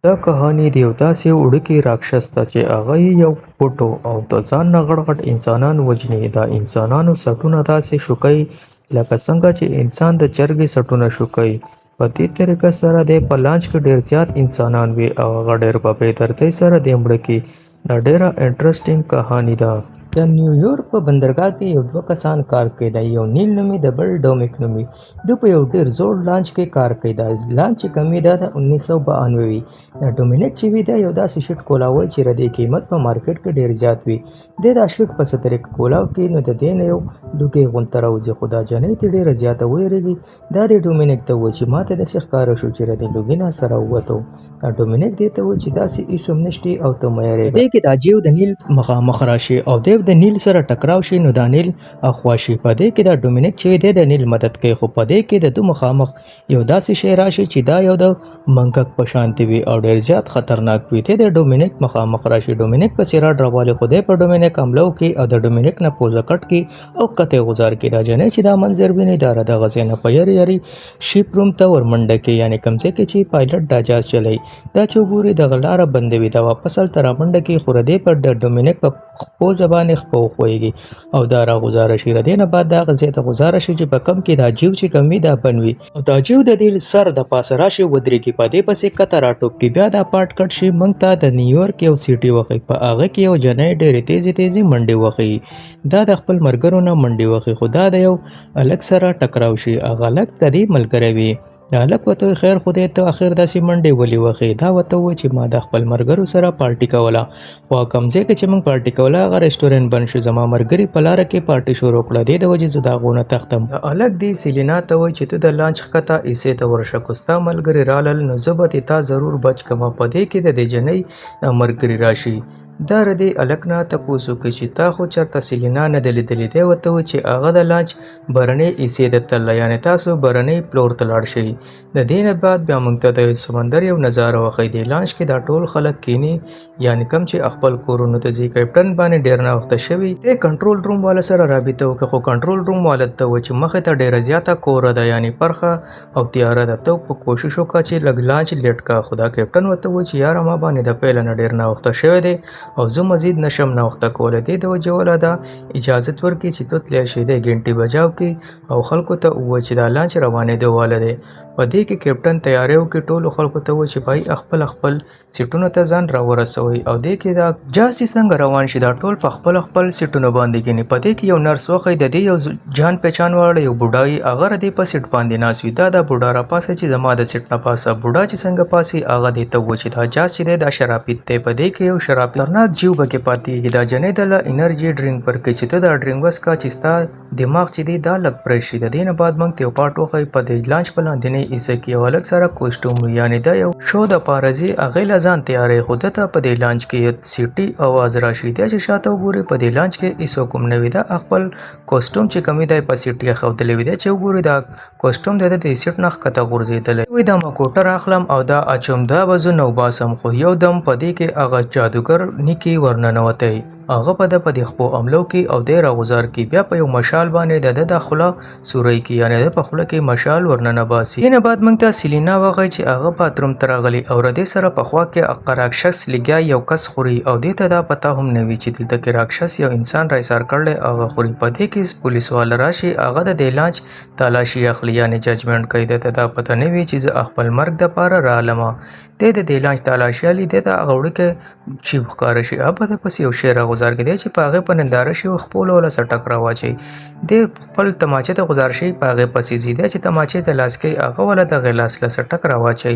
دا کهاني د یو داسې وړوکي راکشس ته چې هغه یې یو پټ او د ځان نه غټ غټ انسانان وژني. دا انسانانو سټونه داسې شوکوي لکه څنګه چې انسان د چرګې سټونه شوکوي. په دې طریقه سره دی په لانچ کې ډیر زیات انسانان وي او هغه ډیر په بې ترتیب سره دی مړه کړي. دا ډیره انټرسټینګ کهاني ده. د نیویورک په بندرګاه کې یو دوه کسان کار کوي. د یو نیل نومي د بل ډومیک نومي. دوی په یو ډیر زوړ لانچ کې کار کوي. دا لانچ چې کوم وي دا د 1992 وي. د ډومینیک چې وي دا یو داسې شیټ کولاوي چې د دې قیمت په مارکیټ کې ډیر زیات وي. دا شیټ په څه طریقه کولاو کې نو د دې نه یو لوګي غونته راوځي. خو دا جنۍ ته ډیره زیاته ویریږي. دا د ډومینیک ته و چې ماته داسې ښکاره شو چې د لوګي نه سره ووتو. ډومینیک دې ته و چې داسې هیڅ هم نشته او ته مې یې دې کې دا جیو د نیل مخامخ راشي او د نیل سره ټکراو شي نو دا نیل اخوا شي. په دې کې دا ډومینیک چې د نیل مدد کوي. خو په دې کې د دوه مخامخ یو داسې شی راشي چې دا یو د منګک په شان وي او ډیر زیات خطرناک وي. د ډومینیک مخامخ راشي. ډومینیک په سیرا ډراواله خو د په ډومینیک حمله کوي او د ډومینیک نه پوزه کټ کی او کته غزار کی. دا جنې چې دا منظر ویني دا د غزنه په یری شیپ روم ته ورمنډه کې یعنی کمزې کې چې پایلټ دا جاز چلای دا چې ګوري د غلاره بندوي دا واپس تر منډه کې خوردې پر د ډومینیک په خپو زبانه خپو خوېږي او دا را گزاره شي. ردینه بعد دا غزې ته گزاره شي چې په کم کې دا جیو چې کمی دا بنوي او دا جیو د دې سر د پاسه راشي ودرېږي. په دې پسې کته راټوپ کې بیا دا پارت کټ شي. مونږ ته د نیویورک یو سیټي وخی په هغه کې یو جنې ډېرې تیزي منډې وخی. دا د خپل مرګرو نه منډې وخی. خدا د یو الګ سره ټکراو شي. هغه الګ د دې ملګری وي. دا الګ وته خیر خدای ته اخر داسې منډې ولي وخی. دا وته و چې ما د خپل مرګرو سره پارټي کوله. خو کمزې کې چې موږ پارټي کوله هغه ریسټورانټ بند شو. زما مرګري په لار کې پارټي شروع کړه. د وجې زه دا غونه تختم. الګ دی سیلینا ته و چې ته د لانچ خطه ایسه ته ورشه کوستا ملګری رالل نو زبته تا ضرور بچ کما. پدې کې د دې جنې مرګري راشي. دا ردی الګ نه تاسو کې چې تا خو چرته سیلینا نه دلیدلې دی وته چې هغه د لانچ برنې ایسه د تل یعنی تاسو برنې پلور تلاړ شي. د دې نه بعد بیا موږ ته د سمندر یو نظاره وخی. دی لانچ کې دا ټول خلک کینی یعنی کم چې خپل کورونو ته ځي. کیپټن باندې ډیر نه وخت شوی د کنټرول روم والا سره رابطه وکړه. خو کنټرول روم والا ته و چې مخه ته ډیر زیاته کور ده یعنی پرخه او تیار ده. ته په کوشش وکړه چې لګ لانچ لیټ کا. خدا کیپټن وته و چې یار ما باندې د پیل نه ډیر نه وخت شوی دی او زه مزید نشم نه وخت کولای. دی د وجه ولا دا اجازه ورکړي چې تل شي د ګنټي بجاو کې او خلکو ته و چې دا لانچ روانې دی واله دی. په دې کې کیپټن تیاریو کې ټولو خلکو ته و چې پای خپل سیټونو ته ځان را ورسوي او دې کې دا جاسي څنګه روان شي. دا ټول په خپل سیټونو باندې کېنی. په دې کې یو نرس وخی د دې یو جان پہچان واړ یو بوډای هغه دې په سیټ باندې ناس وي. دا د بوډا را پاسه چې زما د سیټ نه پاسه بوډا چې څنګه پاسي هغه دې ته و چې دا جاس چې دا شراب پیته. په دې کې یو شراب ترناک جیو بګه پاتې. دا جنې د انرژي ډرینګ پر کې چې ته دا ډرینګ وس کا چې ستا دماغ چې دی دا لګ پرشي. د دې نه بعد موږ ته پارت وخی په دې لانچ پلان دی نه ایسه کې ولک سره کوسټوم یعنی دا یو شو د پارزي اغه لزان تیارې خود ته په دې لانچ کې سیټي اواز راشي. دا چې شاته وګوري په دې لانچ کې ایسو کوم نوې دا خپل کوسټوم چې کمی دی په سیټي خوتلې وي. دا چې وګوري دا کوسټوم د دې سیټ نخ کته غورځیدل وي. دا مکوټر اخلم او دا اچوم دا وزو نو باسم. خو یو دم په دې کې هغه جادوګر نکی ورننوته. هغه په د خپل عملو کې او د راغزار کې بیا په یو مشال باندې د داخله سوري کې یعنی د په خله کې مشال ورننه باسي. نه بعد موږ ته سیلینا وغه چې هغه باتروم ترغلی او ردی سره په خوا کې اقراکشس لګیا یو کس خوري او د ته دا پته هم نوي چې دلته کې راکشس یو انسان رایسار کړل هغه خوري. په دې کې پولیس والا راشي هغه د لانچ تلاشي اخلي یعنی ججمنټ کوي. د ته دا پته نوي چې خپل مرګ د پاره رالمه. د لانچ تلاشي علي د غوړ کې چې ښکار شي ابه د پس یو شعر غزار کې دی چې پاغه په ننداره شي خپل ولا سټک راوچي. د خپل تماچه ته گزار شي پاغه پسې زیاده چې تماچه ته لاس کې هغه ولا د غلاس له سټک راوچي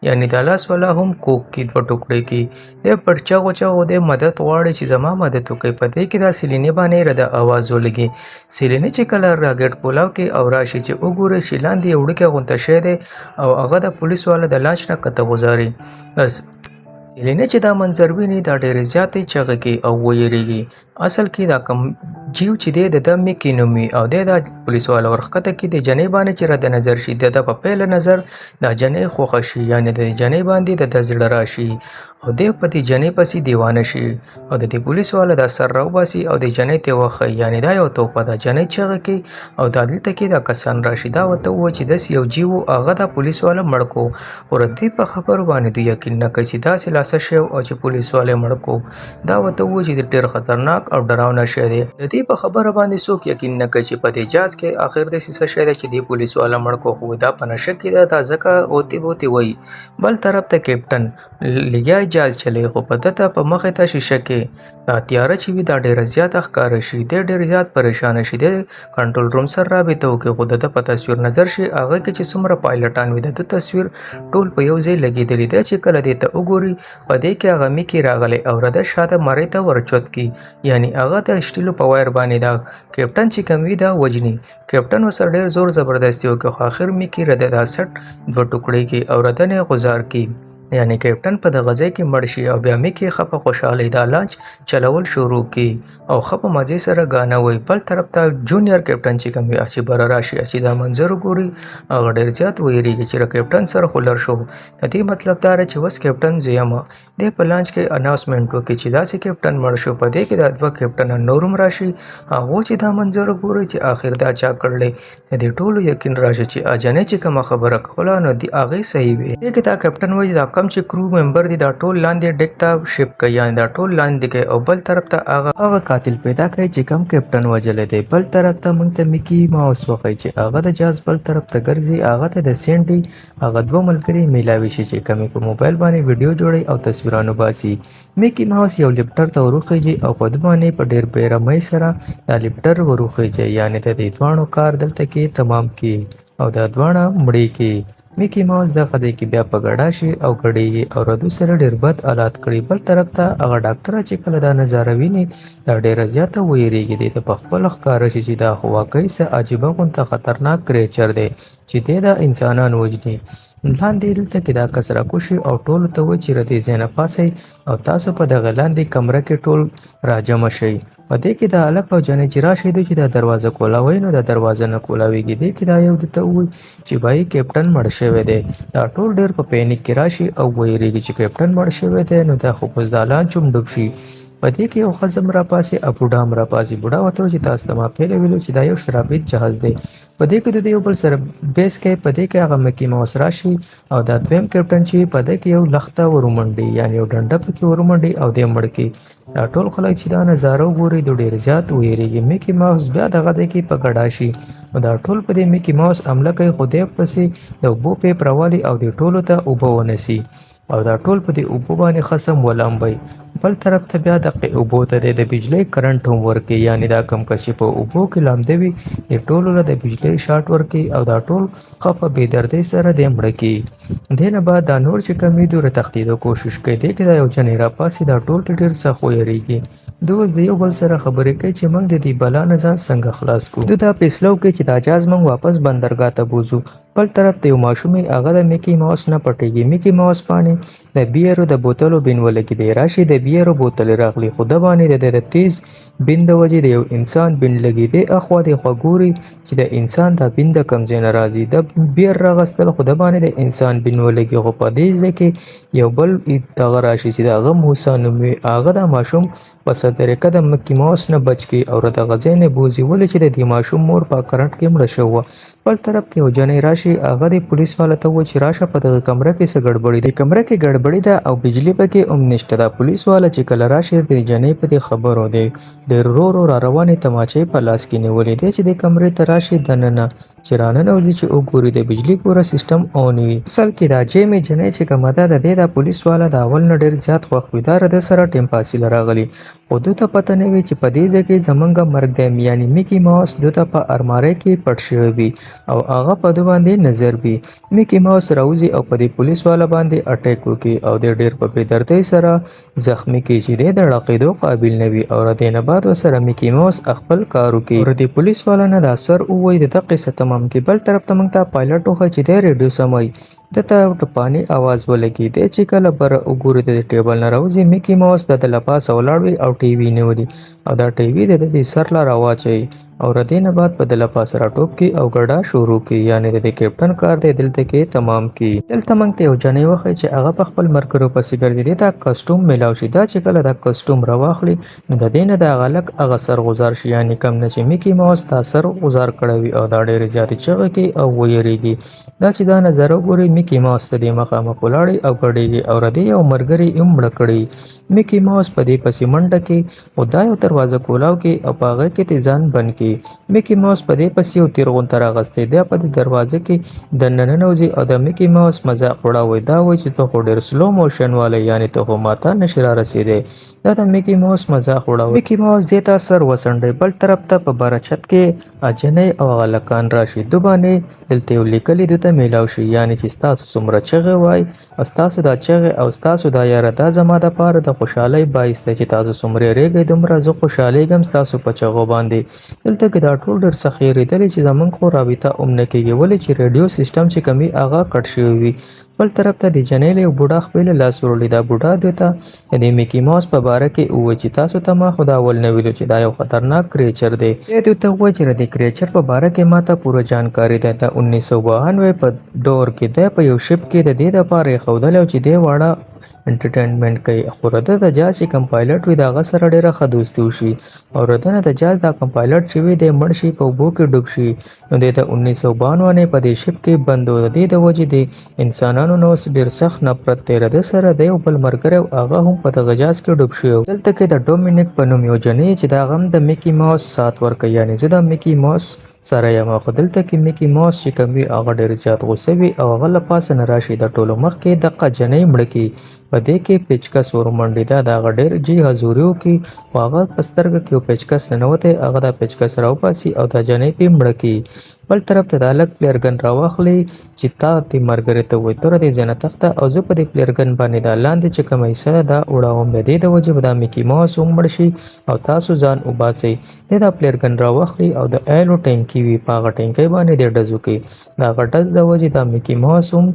یعنی د لاس ولا هم کوک کې دوه ټوکړي کې د پړچا غوچا و د مدد غواړي چې زما مدد وکړي. په دې کې دا سیلینی باندې رد आवाज ولګي. سیلینی چې کلر راګټ کولاو کې او راشي چې وګوره شیلاندې وړکه غونته شه ده او هغه د پولیس والا د لانچ نه کته گزاري. بس سیلینی چې دا منظر ویني دا ډېر زیاتې چغه کې او ویریږي اصل کې دا کم جیو چې دی د میکي نوم وي او دی دا پولیس والا ورښکته کړي د جنۍ باندې چې رد نظر شي د ده په پیله نظر دا جنۍ خوښه شي یعنې د جنۍ باندې د ده زړه راشي او دی په دې جنۍ پسې دیوانه شي او د دې پولیس والا دا سر راوباسي او د جنۍ ته وښیي یعنې دا یو توپه ده جنۍ چغه کوي او دا دلته کې دا کسان راشي دا ورته ووایي چې داسې یو جیو و هغه دا پولیس والا مړ کړو خو د دې په خبرو باندې دوی یقین نه کوي چې داسې لاسه شی او چې پولیس والا یې مړ کړو دا ورته ووایي چې د ډېر خطرناک او ډراونه شی دی د دې په خبره باندې څوک یقین نه کوي چې په دې جاز کې آخر داسې څه شی دی چې دې پولیس والا مړ کړو خو دا په نشه کې ده دا ځکه اوتې بوتې وایي بل طرف ته کیپټن لګیا جاز چلی خو په ده ته په مخې ته شیشه کې دا تیاره چې وي دا ډېره زیاته ښکاره شي دی ډېر زیات پریشانه شي دی کنټرول روم سره رابطه وکړي خو د ده په تصویر نظر شي هغه کې چې څومره پایلټان وي د ده تصویر ټول په یو ځای لګېدلی دی چې کله دې ته وګوري په دې کې هغه میکې راغلی او رده شاته مرۍ ته ورچوت کی یعنی هغه د شټیلو په وایر باندې دا کیپټن چې کوم وي دا وجني کیپټن ورسره ډېر زور زبردستي وکړي خو آخر میکې رده دا سټ دوه ټوکړې کړي او رده نه یې غوځار کړي یعنی کیپټن په دغه ځای کې مړ شي او بیا میکې ښه په خوشحالۍ دا لانچ چلول شروع کړي او ښه په مزې سره ګانه وایي بل طرف ته جونیئر کیپټن چې کوم وي چې بره راشي چې دا منظر وګوري هغه ډېر زیات ویریږي چې د کیپټن سره خو لر شو د دې مطلب دا دی چې اوس کیپټن زه یم دی په لانچ کې اناونسمنټ وکړي چې داسې کیپټن مړ شو په دې کې دا دوه کیپټنان نور هم راشي هغو چې دا منظر وګوري چې آخر دا چا کړلی د دې ټولو یقین راشي چې اجنې چې کومه خبره کوله نو د هغې صحیح وي دې کې دا کیپټن وایي دا کم چې کرو ممبر دي دا ټول لاندې ډیک ته شپ کوي یعنې دا ټول لاندې کوي او بل طرف ته هغه قاتل پیدا کوي چې کم کیپټن وژلی دی بل طرف ته موږ ته میکي ماوس وښیي چې هغه د جاز بل طرف ته ګرځي هغه ته د سینډي هغه دوه ملګري میلاوي شي چې کمې په موبایل باندې ویډیو جوړوي او تصویرانو باسي میکي ماوس یو لیپټر ته وروخیږي او په ده باندې په ډېر بېرمۍ سره دا لیپټر وروخیږي یعنې د دې دواړو کار دلته کې تمام کړي او دا دواړه مړې کړي میکي ماوس دغه دی کې بیا په ګډا شي او ګډېږي او ردو سره ډېر بد حالات کړي بل طرف ته هغه ډاکټره چې کله دا نظاره ویني دا ډېره زیاته ویریږي دی ته په خپله ښکاره شي چې دا خو واقعي څه عجیبه غونته خطرناک کریچر دی چې دی دا انسانان وژني لاندې دلته کې دا کس راکوشي او ټولو ته وایي چې ردې ځای نه پاڅئ او تاسو په دغه لاندې کمره کې ټول راجمع شئ په دې کې دا هلک او جنۍ چې راشي دوی چې دا دروازه کولاوئ نو دا دروازه نه کولاویږي دې کې دا یو درته ووایي چې بھائی کیپټن مړ شوی دی دا ټول ډېر په پینیک کې راشي او ویریږي چې کیپټن مړ شوی دی نو دا خو اوس دا لانچ هم ډوب شي په دې کې یو ښځه هم راپاسي او بوډا هم راپاسي بوډا ورته وایي چې تاسو ته ما پهله ویلو چې دا یو شرابید جهاز دی په دې کې د یو بل سره بیس کوي په دې کې هغه میکي ماوس راشي او دا دویم کیپټن چې په دې کې یو لخته ورومنډي یعنې یو ډنډه پکې ورومنډي او دی مړ کړي دا ټول خلک چې دا نظاره وګوري د ډېر زیات ویریږي میکي ماوس بیا دغه دی کې په ګډا شي نو دا ټول په دې میکي ماوس حمله کوي خو دی پسې د اوبو پیپ راوالي او دې ټولو ته اوبه ونیسي او دا ټول په دې اوبو باندې خصم ولامبئ بل طرف ته بیا دغې اوبو ته د بجلۍ کرنټ هم ورکوي یعنې دا کم کس چې په اوبو کې لامده وي د ټولو له د بجلۍ شاټ ورکوي او دا ټول ښه په بېدردۍ سره دی مړه کړي دې نه بعد دا نور چې کوم وي دوی رتښتېدو کوشش کوي دې کې دا یو جنۍ راپاسي دا ټول ترې ډېر سخت ویریږي دوی اوس د یو بل سره خبرې کوي چې موږ د دې بلا نه ځان څنګه خلاص کړو دوی دا فیصله وکړي چې دا جهاز موږ واپس بندرګاه ته بوځو بل طرف ته یو ماشوم هغه د میکي ماوس نه پټېږي میکي ماوس باندې د بیرو د بوتلو بین ولګېدی راشي د بیرو بوتل راغلی خو ده باندې د تیز بین د وجې د یو انسان بین لګېدی اخوا دېخوا ګوري چې د انسان دا بین د کوم ځای نه راځي د بیر راغستل خو ده باندې د انسان بین ولګي خو په دې ځای کې یو بل دغه راشي چې د هغه موسی نوم وي هغه دا ماشوم په څه طریقه د میکي ماوس نه بچ کړي او د دغه ځای نه بوځي ولې چې د دې ماشوم مور په کرنټ کې مړه شوې وه بل طرف ته یو جنۍ راشي هغه د پولیس والا ته وایي چې راشه په دغه کمره کې څه ګډوډي ده کمره کې ګډوډي ده او بجلي پکې هم نشته دا پولیس والا چې کله راشي د جنۍ په دې خبرو دی ډېر ورو ورو را روانې تماچې په لاس کې نیولې دی چې د کمرې ته راشي دننه چې راننوځي چې وګوري د بجلي پوره سیسټم اون وي اصل کې دا جیمې جنۍ چې کومه ده د دې د پولیس والا د اول نه ډېر زیات خوښ وي دا د سره ټیم فاصله راغلي خو دوی ته پته نه وي چې په دې ځای کې زمونږ مرګ دی یعنې میکي ماوس دوی ته په المارۍ کې پټ شوی وي او هغه په دوی باندې نظر وي میکي ماوس راوځي او په دې پولیس والا باندې اټیک وکړي او د ډېر په بېدردۍ سره زخمي کړي چې دی د ړقېدو قابل نه وي او د دې نه بعد ورسره میکي ماوس خپل کار وکړي او د پولیس والا نه دا سر ووایي د دغه قصه تمام کړي بل طرف ته موږ ته پایلټ وښیي چې دی ریډیو سموي ده ته ټپانې اواز ولګي دی چې کله بره وګوري د ټیبل نه راوځي میکي ماوس د له پاسه ولاړ وي او ټي وي نیولي او دا ټي وي د دې سر لا راواچي او ردې نه بعد په دله پاس راټوپ کی او ګډه شروع کی یعنی د کیپټن کار دی دلته کې تمام کی دلته موږ ته یو جنې وخی چې هغه په خپل مرګرو پسې ګرځي دا کاستوم میلاو شي دا چې کله دا کاستوم راواخلي نو د دې نه د غلک هغه سر غزار شي یعنی کم نه چې میکی ماوس دا سر غزار کړوي او دا ډېر زیاتې چغه کی او ویریږي دا چې دا نظر وګوري میکی ماوس ته د مخامخ ولاړی او ګډیږي او ردې یو مرګري هم مړ کړي میکی ماوس په دې پسې منډه کې او دا یو دروازه کولاو کې او په هغه کې ځان بند کی میکی ماوس په دې پسې یو تیرغون تر اغستې دی په دې دروازه کې د ننوځي او د میکی ماوس مذاق وړاوي دا وایي چې ته خو ډېر سلو موشن والی یعنی ته خو ماته نشي را رسېدی دا د میکی ماوس مذاق وړاوي میکی ماوس دې ته سر وڅنډي بل طرف ته په بره چت کې اجنې او غلکان راشي دو باندې دلته یو لیکلي دته میلاو شي یعنی چې ستاسو څومره چغې وای او ستاسو دا چغې او ستاسو دا یاره دا زما دپاره د خوشحالۍ باعث دی چې تاسو څومره ریږئ دومره زه خوشحالیږم ستاسو په چغو باندې دلته کې دا ټول ډېر څه خیرېدلې چې زموږ خو رابطه هم نه کېږي ولې چې ریډیو سیسټم چې کمی هغه کټ شوی وي بل طرف ته د جنې له یو بوډا خپل لاس وروړي دا بوډا دوی ته د میکی ماوس په باره کې ووایي چې تاسو ته ما خو دا اول نه ویلو چې دا یو خطرناک کریچر دی دوی ته ووایي چې د کریچر په باره کې ما ته پوره جانکاري ده د 1992 په دور کې دی په یو شپ کې د دې دپاره ایښودلی چې دی واړه انټرټینمنټ کوي خو رده د جاز چې کم پایلټ وي د هغه سره ډېره ښه دوستي وشي او رده نه د جاز دا کم پایلټ چې وي دی مړ شي په اوبو کې ډوب شي نو دی د 1992 په دې شپ کې بند و د دې د وجې د انسانانو نه اوس ډېر سخت نفرت دی رده سره د یو بل ملګری هغه هم په دغه جاز کې ډوب شوی دلته کې د ډومینیک په نوم یو جنۍ چې دا غم د میکی ماوس سات ورکوي یعنی زه د میکی ماوس سره یم خو دلته کې میکی ماوس چې کوم وي هغه ډېر زیات غوسه وي او هغه له پاسه نه راشي د ټولو مخکې دقه جنۍ مړه کړي په دې کې پیچکس ورمنډي دا د هغه ډېر جي حضوري وکړي خو هغه په سترګه کې یو پیچکس ننوتی هغه دا پیچکس راوباسي او دا جنۍ پې مړه کړي بل طرف ته د هلک پلیرګن راواخلي چې تا دې ملګري ته ووایي توره دې ځای نه تښته او زه په دې پلیرګن باندې دا لاندې چې کومه حصه ده دا وړوم د دې د وجې به دا میکی ماوس هم مړ شي او تاسو ځان وباسئ دی دا پلیرګن راواخلي او د ایلو ټینکي وي په هغه ټینکۍ باندې د ډزو کوي د هغه ډز د وجې دا میکی ماوس هم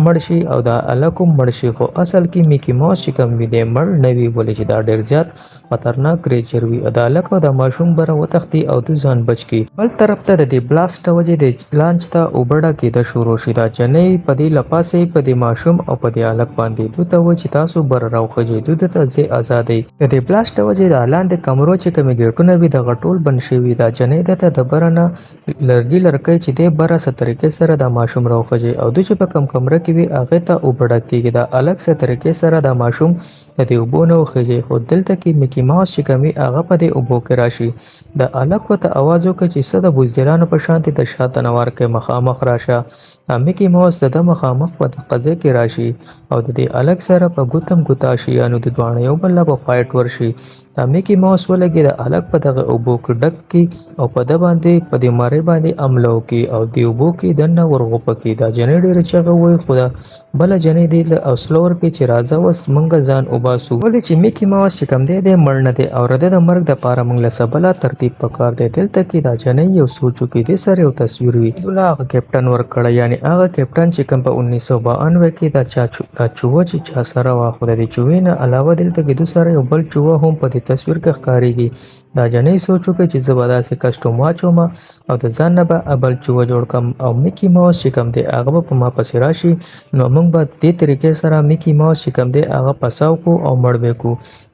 مړ شي او دا هلک هم مړ شي خو اصل کې میکی ماوس چې کوم وي دی مړ نه وي ولې چې دا ډېر زیات خطرناک کریچر وي د هلک او د ماشوم بره وتښتي او دوی ځان بچ کړي بل طرف ته د دې بلاست د وجې د لانچ ته اوبه ډکېده شروع شي دا جنۍ په دې له پاسې په دې ماشوم او په دې هلک باندې دوی ته وایي چې تاسو بره راوخیږئ دوی ته ځای ازادئ د دې بلاست د وجې د لاندې کمرو چې کومې ګیټونه وي دغه ټول بند شوي دا جنۍ ده ته د بره نه لرګي لرګی چې دی بره څه طریقې سره دا ماشوم راوخیږي او دوی چې په کم کمره کې وي هغې ته اوبه ډک کېږي د هلک څه طریقې سره دا ماشوم د دې اوبو نه وخیږي خو دلته کې میکی ماوس چې کوم وي هغه په دې اوبو کې راشي د هلک ورته اواز وکړي چې څه د بزدلانو په شانتې د شاته نه ورکړې مخامخ راشه میکی ماوس د ده مخامخ په دغه ځای کې راشي او د دې هلک سره په ګوتم ګوتا شي یعنې د دواړه یو بل له به فایټ ورشي دا میکی ماوس ولګي د هلک په دغه اوبو کې ډک کړي او په ده باندې په دې مارۍ باندې حمله وکړي او دې اوبو کې دننه ورغوپه کړي دا جنۍ ډېره چغه وایي خو دا بله جنۍ دې له حوصله ورکړي چې راځه اوس موږ ځان وباسو ولې چې میکی ماوس چې کوم دی دی مړ نه دی او د ده د مرګ دپاره موږ له څه بله ترتیب پکار دی دلته کې دا جنۍ یو سوچ وکړي دې سره یو تصویر وي دوی هغه کیپټن ورکړی یعنې هغه کیپټن چې کوم په 1992 کې دا چوه چې چا سره وه خو د دې چوهې نه علاوه دلته کې دوی سره یو بل چوه هم په دې تصویر کې ښکارېږي دا جنۍ سوچ وکړي چې زه به داسې کسټوم واچوم او د ځان نه به بل چوه جوړ کړم او میکی ماوس چې کوم دی هغه به په ما پسې راشي نو موږ به دې طریقې سره میکی ماوس چې کوم دی هغه پساو کړو او مړ به کړو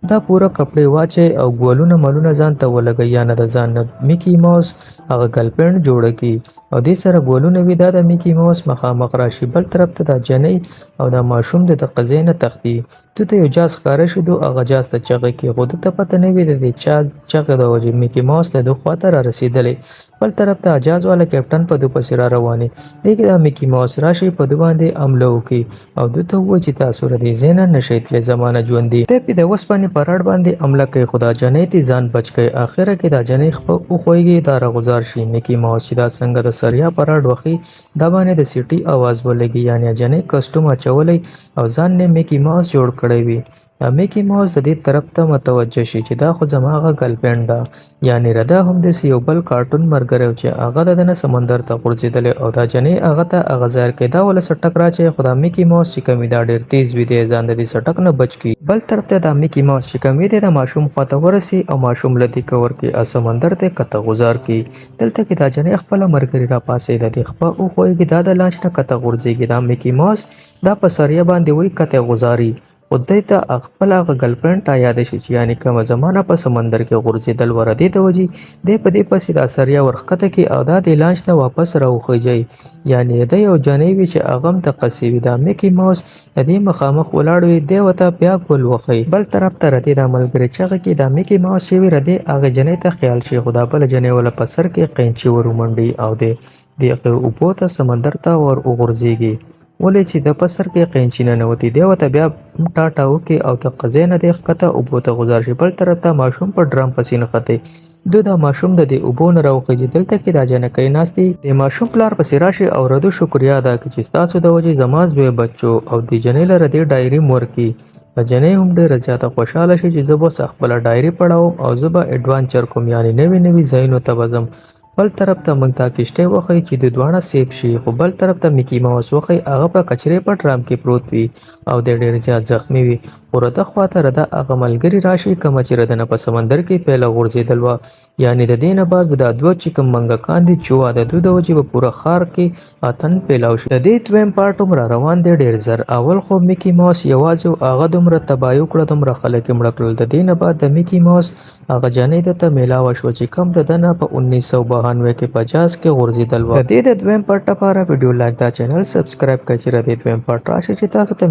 دا پوره کپړې واچئ او ګولونه ملونه ځان ته ولګئ یا نه د ځان نه میکی ماوس هغه ګرلفرینډ جوړه کړي او دې سره ګولونه وي دا د میکی ماوس مخامخ راشي بل طرف ته دا جنۍ او دا ماشوم د دغه ځای نه تښتي دوی ته یو جاز ښکاره شو دو هغه جاز ته چغې کړي خو دوی ته پته نه وي د دې چغې د وجې میکی ماوس د دوی خواته را رسېدلی بل طرف ته جاز والا کیپټن په دوی پسې را روانې دی کې دا میکی ماوس راشي په دوی باندې حمله وکړي او دوی ته ووایي چې تاسو له دې ځای نه نشئ تللی زما نه ژوندي دی پې د اوسپنې په رډ باندې حمله کوي خو دا جنۍ ترې ځان بچ کوي اخره کې دا جنۍ وښویږي دا راغوځار شي میکی ماوس چې دا څنګه د سریا په رډ وخي دا باندې د سیټي اواز ولګي یعنې جنۍ کسټوم اچولی او ځان نه میکی ماوس جوړ کړی وي میکی ماوس د دې طرف ته متوجه شي چې دا خو زما هغه ګرلفرینډ ده، یعنې رده همداسې یو بل کارټون ملګری و چې هغه د ده نه سمندر ته غورځېدلی او دا جنۍ هغه ته هغه ځای ورکوي. دا ولې سټک راچوي، خو دا میکی ماوس چې کوم وي دا ډېر تیز وي، دی ځان د دې سټک نه بچ کړي. بل طرف ته دا میکی ماوس چې کوم وي دی د ماشوم خواته ورسي او ماشوم له دیګه ورکړي او سمندر ته کته غوځار کړي. دلته کې دا جنۍ خپله ملګري راپاڅوي، د دې خپه وښویږي دا د لانچ نه کته غورځېږي. دا میکی ماوس دا په سریه باندې وایي کته غوځاري، خو دوی ته خپله هغه ګرلفرینډ ته یاده شي چې یعنې کومه زمانه په سمندر کې غورځېدل وه، دې د وجې دی په دې پسې دا سریه ورښکته کړي او دا د لانچ نه واپس راوخیږي. یعنې د یو جنۍ وي چې هغه هم دقسې وي. دا میکی ماوس د دې مخامخ ولاړ وي، دی ورته بیا ګل وښیي. بل طرف ته ردې دا ملګري چغې کړي، دا میکی ماوس چې وي ردې هغې جنۍ ته خیال شي، خو دا بله جنۍ وله په سر کې قینچي ور ومنډي او دی هغې اوبو ته سمندر ته ور وغورځېږي. ولې چې د په سر کې قینچي ننوتي، دی ورته بیا ټاټه وکړي او د قضیې نه دی ښکته اوبو ته غوځار شي. بل طرف ته ماشوم په ډرم پسې نښتی، دوی دا ماشوم د دې اوبو نه راوخیږي. دلته کې دا جنکۍ ناستې د ماشوم پلار پسې راشي او ردو شکریا ادا کړي چې ستاسو د وجې زما زوی بچو، او دې جنۍ له ردې ډایري م ورکړي. جنۍ هم ډېره زیاته خوشحاله شي چې زه به اوس خپله ډایري پړاوم او زه به اډوانچر کوم، یعنې نوي نوي ځایونو ته به ځم. بل طرف ته موږ دا کشتۍ وښیي چې دوی دواړه سیف شي، خو بل طرف ته میکی ماوس وښیي هغه په کچرې په ډرم کې پروت وي او دی ډېر زیات زخمي وي. خو رده خواته رده هغه ملګري راشي کومه چې رده نه په سمندر کې پیله غورځېدل وه، یعنې د دې نه بعد به دا دوه چې کوم منګکان دي چووا د دوی د وجې به پوره ښار کې اتن پیلاو شي. د دې دویم پارټ هم را روان دی ډېر زر. اول خو میکی ماوس یوازې و، هغه دومره تباهي وکړه، دومره خلک یې مړه کړل. د دې نه بعد د میکی ماوس هغه جنۍ دته میلاوه شوه چې کوم د ده نه په 1992 کې په جاز کې غورځېدل وه. د دې د دویم پارټ لپاره ویډیو لایک، دا چینل سبسکرایب کړئ چې د دې دویم پارټ راشي چې تاسو ته